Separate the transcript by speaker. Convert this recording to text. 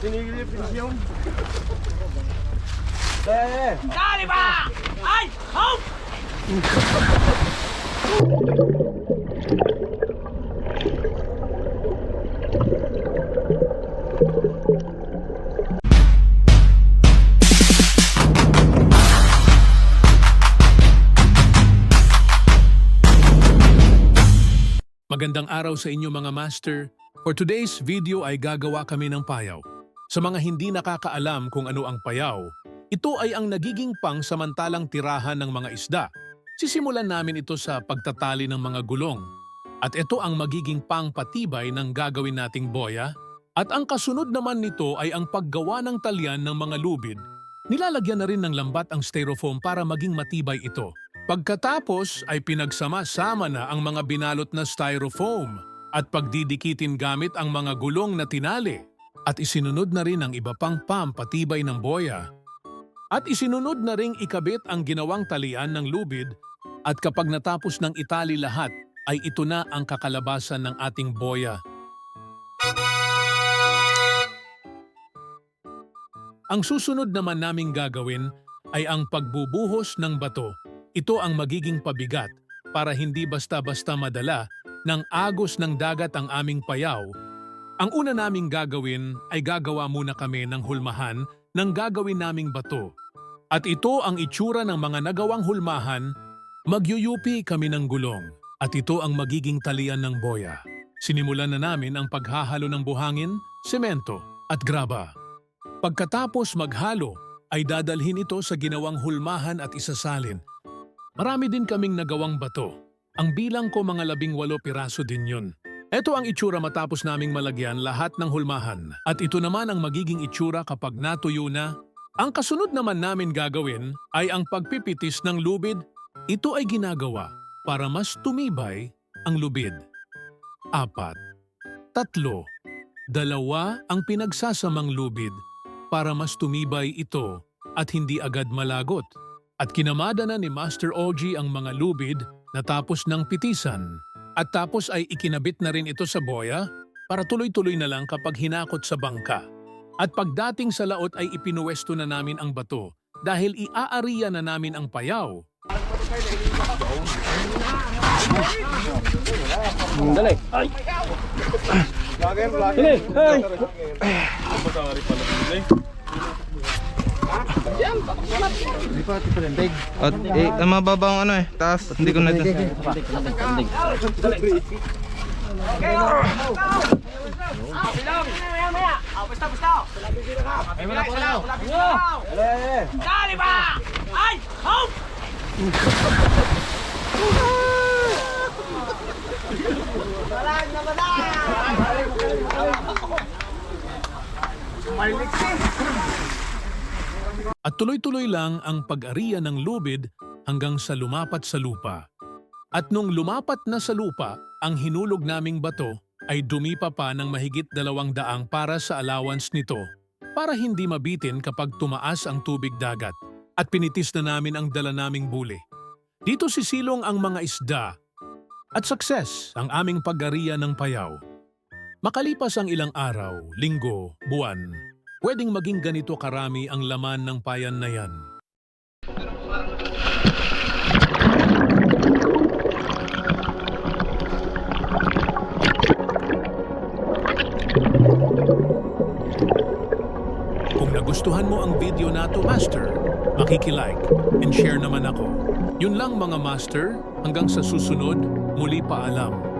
Speaker 1: Tinigil yung
Speaker 2: Dali ba? Ay! Hop!
Speaker 3: Magandang araw sa inyo mga master. For today's video ay gagawa kami ng payaw. Sa mga hindi nakakaalam kung ano ang payaw, ito ay ang nagiging pang-samantalang tirahan ng mga isda. Sisimulan namin ito sa pagtatali ng mga gulong. At ito ang magiging pang-patibay ng gagawin nating boya. At ang kasunod naman nito ay ang paggawa ng talyan ng mga lubid. Nilalagyan na rin ng lambat ang styrofoam para maging matibay ito. Pagkatapos ay pinagsama-sama na ang mga binalot na styrofoam at pagdidikitin gamit ang mga gulong na tinali. At isinunod na rin ang iba pang pampatibay ng boya. At isinunod na ring ikabit ang ginawang talian ng lubid at kapag natapos ng itali lahat ay ito na ang kakalabasan ng ating boya. Ang susunod naman naming gagawin ay ang pagbubuhos ng bato. Ito ang magiging pabigat para hindi basta-basta madala ng agos ng dagat ang aming payaw. Ang una naming gagawin ay gagawa muna kami ng hulmahan ng gagawin naming bato. At ito ang itsura ng mga nagawang hulmahan, magyuyupi kami ng gulong. At ito ang magiging talian ng boya. Sinimulan na namin ang paghahalo ng buhangin, semento at graba. Pagkatapos maghalo, ay dadalhin ito sa ginawang hulmahan at isasalin. Marami din kaming nagawang bato. Ang bilang ko mga 18 piraso din yun. Ito ang itsura matapos naming malagyan lahat ng hulmahan. At ito naman ang magiging itsura kapag natuyo na. Ang kasunod naman namin gagawin ay ang pagpipitis ng lubid. Ito ay ginagawa para mas tumibay ang lubid. 4, 3, 2 ang pinagsasamang lubid para mas tumibay ito at hindi agad malagot. At kinamada na ni Master OG ang mga lubid natapos ng pitisan. At tapos ay ikinabit na rin ito sa boya para tuloy-tuloy na lang kapag hinakot sa bangka. At pagdating sa laot ay ipinuwesto na namin ang bato dahil iaariya na namin ang payaw.
Speaker 1: Dali. Ay. Dali. Ay.
Speaker 4: At ang mababa ang taas, hindi ko na ito.
Speaker 2: Dali ba? Ay! Hop!
Speaker 3: At tuloy-tuloy lang ang pag-ariya ng lubid hanggang sa lumapat sa lupa. At nung lumapat na sa lupa, ang hinulog naming bato ay dumipa pa ng mahigit 200 para sa allowance nito para hindi mabitin kapag tumaas ang tubig dagat. At pinitis na namin ang dala naming buli. Dito sisilong ang mga isda at success ang aming pag-ariya ng payaw. Makalipas ang ilang araw, linggo, buwan, pwedeng maging ganito karami ang laman ng payan na yan. Kung nagustuhan mo ang video na to, Master, makikilike and share naman ako. Yun lang mga Master, hanggang sa susunod, muli paalam.